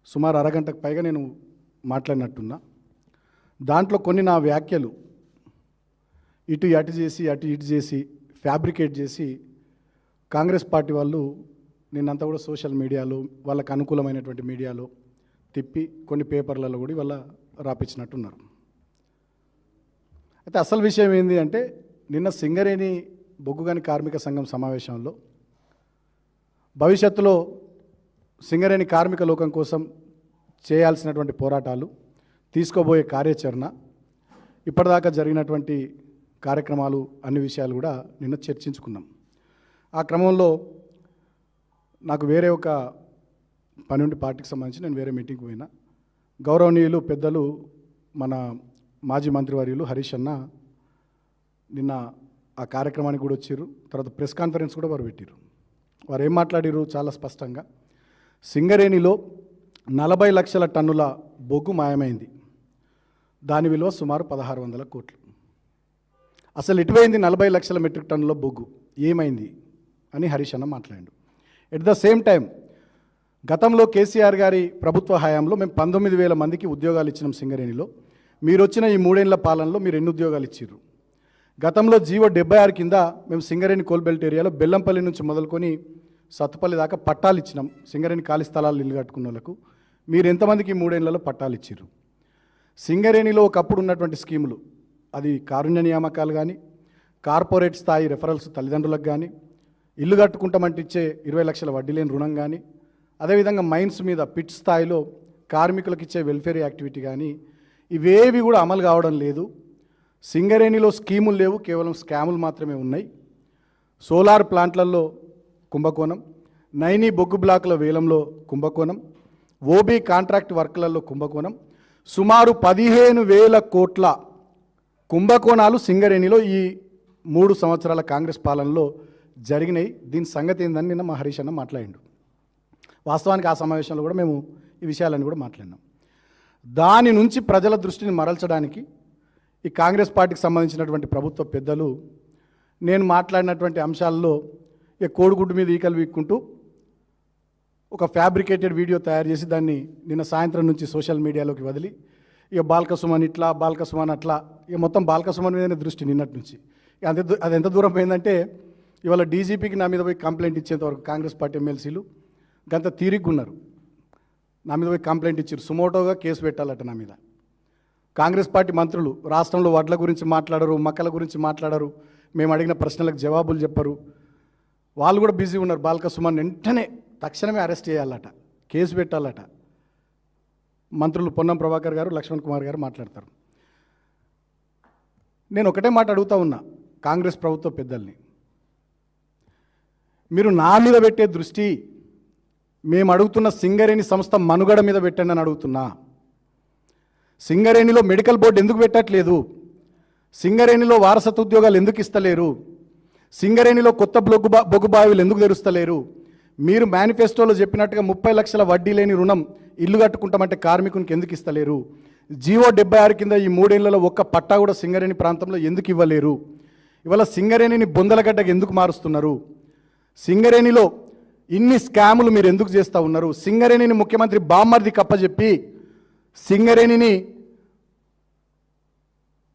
సుమారు అరగంటకు పైగా నేను మాట్లాడినట్టున్నా. దాంట్లో కొన్ని నా వ్యాఖ్యలు ఇటు అటు చేసి అటు ఇటు చేసి ఫ్యాబ్రికేట్ చేసి కాంగ్రెస్ పార్టీ వాళ్ళు నిన్నంతా కూడా సోషల్ మీడియాలో వాళ్ళకు అనుకూలమైనటువంటి మీడియాలో తిప్పి కొన్ని పేపర్లలో కూడా వాళ్ళ రాపించినట్టున్నారు. అయితే అసలు విషయం ఏంది అంటే, నిన్న సింగరేణి బొగ్గుగని కార్మిక సంఘం సమావేశంలో భవిష్యత్తులో సింగరేణి కార్మిక లోకం కోసం చేయాల్సినటువంటి పోరాటాలు, తీసుకోబోయే కార్యాచరణ, ఇప్పటిదాకా జరిగినటువంటి కార్యక్రమాలు, అన్ని విషయాలు కూడా నిన్న చర్చించుకున్నాం. ఆ క్రమంలో నాకు వేరే ఒక పని ఉండి పార్టీకి సంబంధించి నేను వేరే మీటింగ్కి పోయినా. గౌరవనీయులు పెద్దలు మన మాజీ మంత్రివర్యులు హరీష్ అన్న నిన్న ఆ కార్యక్రమానికి కూడా వచ్చారు. తర్వాత ప్రెస్ కాన్ఫరెన్స్ కూడా వారు పెట్టారు. వారు ఏం మాట్లాడారు చాలా స్పష్టంగా, సింగరేణిలో 40 లక్షల టన్నుల బొగ్గు మాయమైంది, దాని విలువ సుమారు 1600 కోట్లు. అసలు ఎటువైంది 40 లక్షల మెట్రిక్ టన్నుల బొగ్గు, ఏమైంది అని హరీష్ అన్న మాట్లాడాడు. ఎట్ ద సేమ్ టైం గతంలో కేసీఆర్ గారి ప్రభుత్వ హయాంలో మేము 19,000 మందికి ఉద్యోగాలు ఇచ్చినాం సింగరేణిలో. మీరు వచ్చిన ఈ 3 ఏళ్ల పాలనలో మీరు ఎన్ని ఉద్యోగాలు ఇచ్చారు? గతంలో జీవో 76 కింద మేము సింగరేణి కోల్బెల్ట్ ఏరియాలో బెల్లంపల్లి నుంచి మొదలుకొని సత్తుపల్లి దాకా పట్టాలు ఇచ్చినాం. సింగరేణి ఖాళీ స్థలాలు ఇల్లు కట్టుకున్న వాళ్ళకు మీరు ఎంతమందికి 3 ఏళ్లలో పట్టాలు ఇచ్చారు? సింగరేణిలో ఒకప్పుడు ఉన్నటువంటి స్కీములు, అది కారుణ్య నియామకాలు కానీ, కార్పొరేట్ స్థాయి రెఫరల్స్ తల్లిదండ్రులకు కానీ, ఇల్లు కట్టుకుంటామంటే ఇచ్చే 20 లక్షల వడ్డీ లేని రుణం కానీ, అదేవిధంగా మైన్స్ మీద పిట్ స్థాయిలో కార్మికులకు ఇచ్చే వెల్ఫేర్ యాక్టివిటీ కానీ, ఇవేవి కూడా అమలు కావడం లేదు. సింగరేణిలో స్కీములు లేవు, కేవలం స్కాములు మాత్రమే ఉన్నాయి. సోలార్ ప్లాంట్లలో కుంభకోణం, నైనీ బొగ్గు బ్లాకుల వేలంలో కుంభకోణం, ఓబీ కాంట్రాక్ట్ వర్క్లలో కుంభకోణం, సుమారు 15,000 కోట్ల కుంభకోణాలు సింగరేణిలో ఈ 3 సంవత్సరాల కాంగ్రెస్ పాలనలో జరిగినాయి. దీని సంగతి ఏందని నిన్న మా హరీష్ అన్న మాట్లాడిండు. వాస్తవానికి ఆ సమావేశంలో కూడా మేము ఈ విషయాలన్నీ కూడా మాట్లాడినాం. దాని నుంచి ప్రజల దృష్టిని మరల్చడానికి ఈ కాంగ్రెస్ పార్టీకి సంబంధించినటువంటి ప్రభుత్వ పెద్దలు నేను మాట్లాడినటువంటి అంశాల్లో ఇక కోడిగుడ్డు మీద ఈకలు వీక్కుంటూ ఒక ఫ్యాబ్రికేటెడ్ వీడియో తయారు చేసి దాన్ని నిన్న సాయంత్రం నుంచి సోషల్ మీడియాలోకి వదిలి ఇక బాల్కసుమన్ ఇట్లా, బాల్కసుమన్ అట్లా, ఇక మొత్తం బాల్కసుమన్ మీదనే దృష్టి నిన్నటి నుంచి. అది ఎంత దూరం పోయిందంటే, ఇవాళ డీజీపీకి నా మీద పోయి కంప్లైంట్ ఇచ్చేంతవరకు కాంగ్రెస్ పార్టీ ఎమ్మెల్సీలు గంత తీరిగ్గా ఉన్నారు. నా మీద పోయి కంప్లైంట్ ఇచ్చారు, సుమోటోగా కేసు పెట్టాలట నా మీద. కాంగ్రెస్ పార్టీ మంత్రులు రాష్ట్రంలో వడ్ల గురించి మాట్లాడరు, మక్కల గురించి మాట్లాడరు, మేము అడిగిన ప్రశ్నలకు జవాబులు చెప్పరు. వాళ్ళు కూడా బిజీ ఉన్నారు. బాల్కసుమన్ వెంటనే తక్షణమే అరెస్ట్ చేయాలట, కేసు పెట్టాలట. మంత్రులు పొన్నం ప్రభాకర్ గారు, లక్ష్మణ్ కుమార్ గారు మాట్లాడతారు. నేను ఒకటే మాట అడుగుతా ఉన్నా కాంగ్రెస్ ప్రభుత్వ పెద్దల్ని, మీరు నా మీద పెట్టే దృష్టి మేము అడుగుతున్న సింగరేణి సంస్థ మనుగడ మీద పెట్టండి అని అడుగుతున్నా. సింగరేణిలో మెడికల్ బోర్డు ఎందుకు పెట్టట్లేదు? సింగరేణిలో వారసత్వ ఉద్యోగాలు ఎందుకు ఇస్తలేరు? సింగరేణిలో కొత్త బొగ్గు బావిలు ఎందుకు తెరుస్తలేరు? మీరు మేనిఫెస్టోలో చెప్పినట్టుగా 30 లక్షల వడ్డీ లేని రుణం ఇల్లు కట్టుకుంటామంటే కార్మికునికి ఎందుకు ఇస్తలేరు? జీవో 76 కింద ఈ 3 ఏళ్లలో ఒక్క పట్టా కూడా సింగరేణి ప్రాంతంలో ఎందుకు ఇవ్వలేరు? ఇవాళ సింగరేణిని బొందలగడ్డకు ఎందుకు మారుస్తున్నారు? సింగరేణిలో ఇన్ని స్కాములు మీరు ఎందుకు చేస్తూ ఉన్నారు? సింగరేణిని ముఖ్యమంత్రి బామ్మర్ది కప్పచెప్పి సింగరేణిని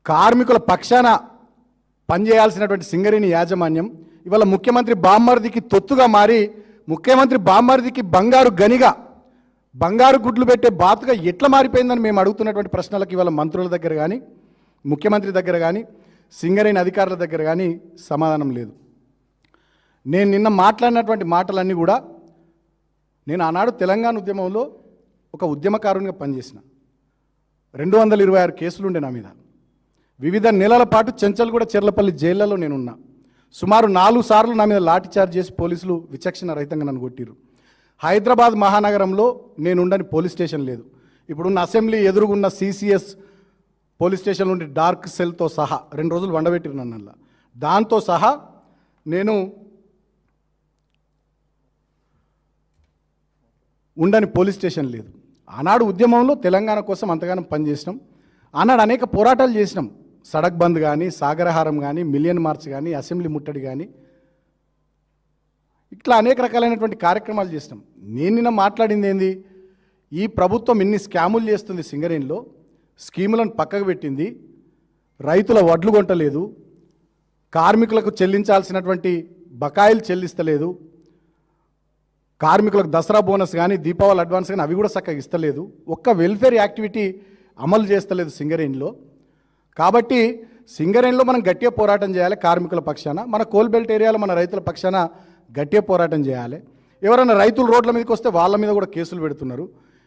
కార్మికుల పక్షాన పనిచేయాల్సినటువంటి సింగరేణి యాజమాన్యం ఇవాళ ముఖ్యమంత్రి బామ్మర్దికి తొత్తుగా మారి, ముఖ్యమంత్రి బామ్మర్దికి బంగారు గనిగా, బంగారు గుడ్లు పెట్టే బాతుగా ఎట్లా మారిపోయిందని మేము అడుగుతున్నటువంటి ప్రశ్నలకు ఇవాళ మంత్రుల దగ్గర కానీ, ముఖ్యమంత్రి దగ్గర కానీ, సింగరేణి అధికారుల దగ్గర కానీ సమాధానం లేదు. నేను నిన్న మాట్లాడినటువంటి మాటలన్నీ కూడా, నేను ఆనాడు తెలంగాణ ఉద్యమంలో ఒక ఉద్యమకారునిగా పనిచేసిన. 226 కేసులుండే నా మీద. వివిధ నెలల పాటు చెంచల్గూడ, చెర్లపల్లి జైళ్లలో నేనున్నా. సుమారు 4 సార్లు నా మీద లాఠీ చార్జ్ చేసి పోలీసులు విచక్షణ రహితంగా నన్ను కొట్టిరు. హైదరాబాద్ మహానగరంలో నేనుండని పోలీస్ స్టేషన్ లేదు. ఇప్పుడున్న అసెంబ్లీ ఎదురుగున్న సిసిఎస్ పోలీస్ స్టేషన్ నుండి డార్క్ సెల్తో సహా 2 రోజులు వండబెట్టిరు నన్ను. దాంతో సహా నేను ఉండని పోలీస్ స్టేషన్ లేదు. ఆనాడు ఉద్యమంలో తెలంగాణ కోసం అంతగానో పనిచేసినాం. ఆనాడు అనేక పోరాటాలు చేసినాం. సడక్ బంద్ కానీ, సాగరహారం కానీ, మిలియన్ మార్చ్ కానీ, అసెంబ్లీ ముట్టడి కానీ, ఇట్లా అనేక రకాలైనటువంటి కార్యక్రమాలు చేసినాం. నేను నిన్న మాట్లాడింది ఏంది, ఈ ప్రభుత్వం ఇన్ని స్కాములు చేస్తుంది సింగరేణిలో, స్కీములను పక్కకు పెట్టింది, రైతుల వడ్లు కొంటలేదు, కార్మికులకు చెల్లించాల్సినటువంటి బకాయిలు చెల్లిస్తలేదు, కార్మికులకు దసరా బోనస్ కానీ దీపావళి అడ్వాన్స్ కానీ అవి కూడా చక్కగా ఇస్తలేదు, ఒక్క వెల్ఫేర్ యాక్టివిటీ అమలు చేస్తలేదు సింగరేణిలో. కాబట్టి సింగరేణిలో మనం గట్టిగా పోరాటం చేయాలి కార్మికుల పక్షాన, మన కోల్ బెల్ట్ ఏరియాలో మన రైతుల పక్షాన గట్టిగా పోరాటం చేయాలి. ఎవరైనా రైతులు రోడ్ల మీదకి వస్తే వాళ్ళ మీద కూడా కేసులు పెడుతున్నారు.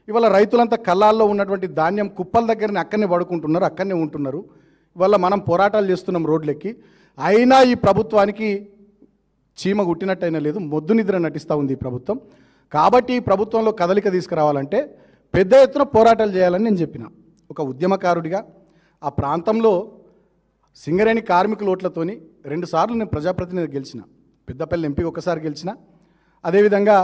ఇవాళ రైతులంతా కళ్ళాల్లో ఉన్నటువంటి ధాన్యం కుప్పల దగ్గరనే అక్కడనే పడుకుంటున్నారు, అక్కడనే ఉంటున్నారు. ఇవాళ మనం పోరాటాలు చేస్తున్నాం రోడ్లెక్కి, అయినా ఈ ప్రభుత్వానికి చీమ గుట్టినట్టయినా లేదు, మొద్దు నిద్ర నటిస్తూ ఉంది ఈ ప్రభుత్వం. కాబట్టి ఈ ప్రభుత్వంలో కదలిక తీసుకురావాలంటే పెద్ద ఎత్తున పోరాటాలు చేయాలని నేను చెప్పిన. ఒక ఉద్యమకారుడిగా ఆ ప్రాంతంలో సింగరేణి కార్మికుల ఓట్లతోని 2 సార్లు నేను ప్రజాప్రతినిధి గెలిచిన, పెద్దపల్లి ఎంపీ ఒకసారి గెలిచిన, అదేవిధంగా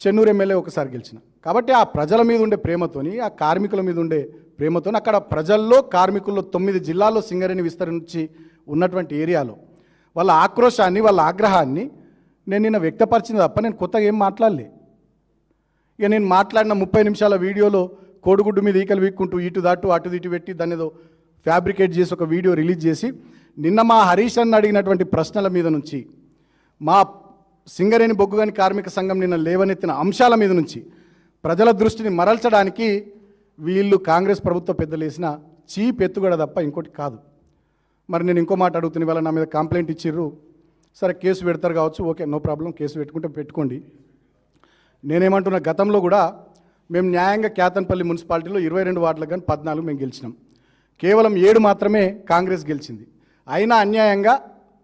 చెన్నూరు ఎమ్మెల్యే ఒకసారి గెలిచిన. కాబట్టి ఆ ప్రజల మీద ఉండే ప్రేమతోని, ఆ కార్మికుల మీద ఉండే ప్రేమతోని, అక్కడ ప్రజల్లో కార్మికుల్లో 9 జిల్లాల్లో సింగరేణి విస్తరించి ఉన్నటువంటి ఏరియాలో వాళ్ళ ఆక్రోశాన్ని, వాళ్ళ ఆగ్రహాన్ని నేను నిన్న వ్యక్తపరిచింది తప్ప నేను కొత్తగా ఏం మాట్లాడలే. ఇక నేను మాట్లాడిన 30 నిమిషాల వీడియోలో కోడిగుడ్డు మీద ఈకలు వీక్కుంటూ ఇటు దాటు అటు ఇటు పెట్టి దాన్ని ఏదో ఫ్యాబ్రికేట్ చేసి ఒక వీడియో రిలీజ్ చేసి, నిన్న మా హరీష్ అన్న అడిగినటువంటి ప్రశ్నల మీద నుంచి, మా సింగరేణి బొగ్గుగని కార్మిక సంఘం నిన్న లేవనెత్తిన అంశాల మీద నుంచి ప్రజల దృష్టిని మరల్చడానికి వీళ్ళు కాంగ్రెస్ ప్రభుత్వ పెద్దలు వేసిన చీప్ ఎత్తుగడ తప్ప ఇంకోటి కాదు. మరి నేను ఇంకో మాట అడుగుతున్న వాళ్ళ నా మీద కంప్లైంట్ ఇచ్చిర్రు, సరే కేసు పెడతారు కావచ్చు, ఓకే నో ప్రాబ్లం, కేసు పెట్టుకుంటే పెట్టుకోండి. నేనేమంటున్నా, గతంలో కూడా మేము న్యాయంగా కేతన్పల్లి మున్సిపాలిటీలో 22 వార్డులకు కానీ 14 మేము గెలిచినాం. కేవలం 7 మాత్రమే కాంగ్రెస్ గెలిచింది. అయినా అన్యాయంగా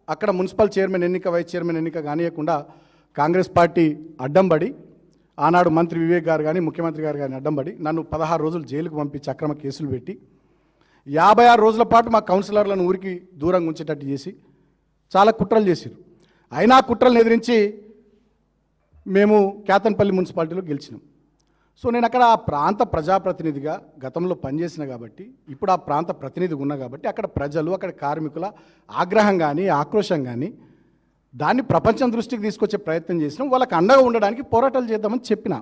అక్కడ మున్సిపల్ చైర్మన్ ఎన్నిక, వైస్ చైర్మన్ ఎన్నిక కానియకుండా కాంగ్రెస్ పార్టీ అడ్డంబడి, ఆనాడు మంత్రి వివేక్ గారు కానీ ముఖ్యమంత్రి గారు కానీ అడ్డంబడి నన్ను 16 రోజులు జైలుకు పంపించి అక్రమ కేసులు పెట్టి 56 రోజుల పాటు మా కౌన్సిలర్లను ఊరికి దూరంగా ఉంచేటట్టు చేసి చాలా కుట్రలు చేశారు. అయినా కుట్రలను ఎదిరించి మేము కేతన్పల్లి మున్సిపాలిటీలో గెలిచినాం. సో నేను అక్కడ ఆ ప్రాంత ప్రజాప్రతినిధిగా గతంలో పనిచేసిన కాబట్టి, ఇప్పుడు ఆ ప్రాంత ప్రతినిధిగా ఉన్నా కాబట్టి, అక్కడ ప్రజలు, అక్కడ కార్మికుల ఆగ్రహం కానీ ఆక్రోశం కానీ దాన్ని ప్రపంచం దృష్టికి తీసుకొచ్చే ప్రయత్నం చేసినాం. వాళ్ళకి అండగా ఉండడానికి పోరాటాలు చేద్దామని చెప్పిన.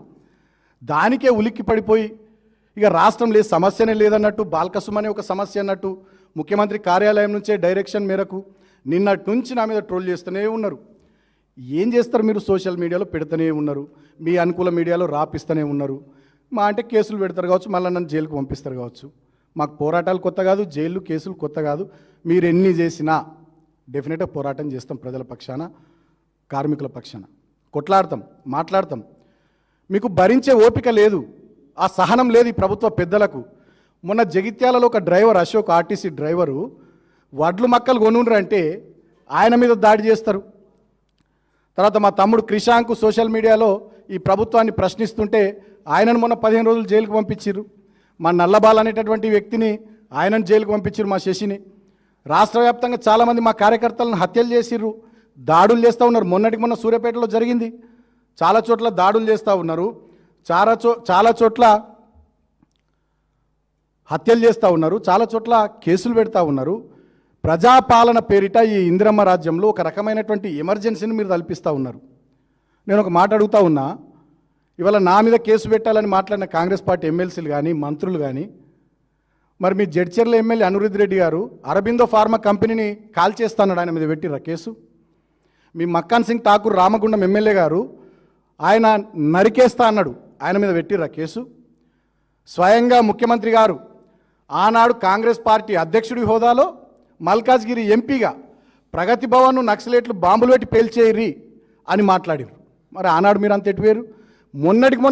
దానికే ఉలిక్కి పడిపోయి ఇక రాష్ట్రం లేదు, సమస్యనే లేదన్నట్టు, బాల్కసుమ్ అనే ఒక సమస్య అన్నట్టు ముఖ్యమంత్రి కార్యాలయం నుంచే డైరెక్షన్ మేరకు నిన్నటి నుంచి నా మీద ట్రోల్ చేస్తూనే ఉన్నారు. ఏం చేస్తారు మీరు? సోషల్ మీడియాలో పెడుతూనే ఉన్నారు, మీ అనుకూల మీడియాలో రాపిస్తూనే ఉన్నారు. మా అంటే కేసులు పెడతారు కావచ్చు, మళ్ళీ నన్ను జైలుకు పంపిస్తారు కావచ్చు. మాకు పోరాటాలు కొత్త కాదు, జైలు కేసులు కొత్త కాదు. మీరు ఎన్ని చేసినా డెఫినెట్గా పోరాటం చేస్తాం, ప్రజల పక్షాన, కార్మికుల పక్షాన కొట్లాడతాం, మాట్లాడతాం. మీకు భరించే ఓపిక లేదు, ఆ సహనం లేదు ఈ ప్రభుత్వ పెద్దలకు. మొన్న జగిత్యాలలో ఒక డ్రైవర్, అశోక్ ఆర్టీసీ డ్రైవరు, వడ్లు మక్కలు కొనుండ్రంటే ఆయన మీద దాడి చేస్తారు. తర్వాత మా తమ్ముడు క్రిషాంక్ సోషల్ మీడియాలో ఈ ప్రభుత్వాన్ని ప్రశ్నిస్తుంటే ఆయనను మొన్న 15 రోజులు జైలుకు పంపించారు. మా నల్లబాల్ అనేటటువంటి వ్యక్తిని ఆయనను జైలుకు పంపించారు, మా శశిని. రాష్ట్ర వ్యాప్తంగా చాలామంది మా కార్యకర్తలను హత్యలు చేసిర్రు, దాడులు చేస్తూ ఉన్నారు. మొన్నటికి మొన్న సూర్యాపేటలో జరిగింది. చాలా చోట్ల దాడులు చేస్తూ ఉన్నారు, చాలా చోట్ల హత్యలు చేస్తూ ఉన్నారు, చాలా చోట్ల కేసులు పెడతా ఉన్నారు. ప్రజాపాలన పేరిట ఈ ఇందిరమ్మ రాజ్యంలో ఒక రకమైనటువంటి ఎమర్జెన్సీని మీరు కల్పిస్తూ ఉన్నారు. నేను ఒక మాట అడుగుతా ఉన్నా, ఇవాళ నా మీద కేసు పెట్టాలని మాట్లాడిన కాంగ్రెస్ పార్టీ ఎమ్మెల్సీలు కానీ మంత్రులు కానీ, మరి మీ జడ్చర్ల ఎమ్మెల్యే అనిరుద్ధ్ రెడ్డి గారు అరబిందో ఫార్మా కంపెనీని కాల్ చేస్తాడు, ఆయన మీద పెట్టిర్రా కేసు? మీ మక్కాన్ సింగ్ ఠాకూర్ రామగుండం ఎమ్మెల్యే గారు ఆయన నరికేస్తా అన్నాడు, ఆయన మీద పెట్టిర్రా కేసు? స్వయంగా ముఖ్యమంత్రి గారు ఆనాడు కాంగ్రెస్ పార్టీ అధ్యక్షుడి హోదాలో మల్కాజ్గిరి ఎంపీగా ప్రగతి భవన్ను నక్సలేట్లు బాంబులు పెట్టి పేల్చేయరి అని మాట్లాడారు. మరి ఆనాడు మీరు అంత ఎటువేరు? మొన్నటికి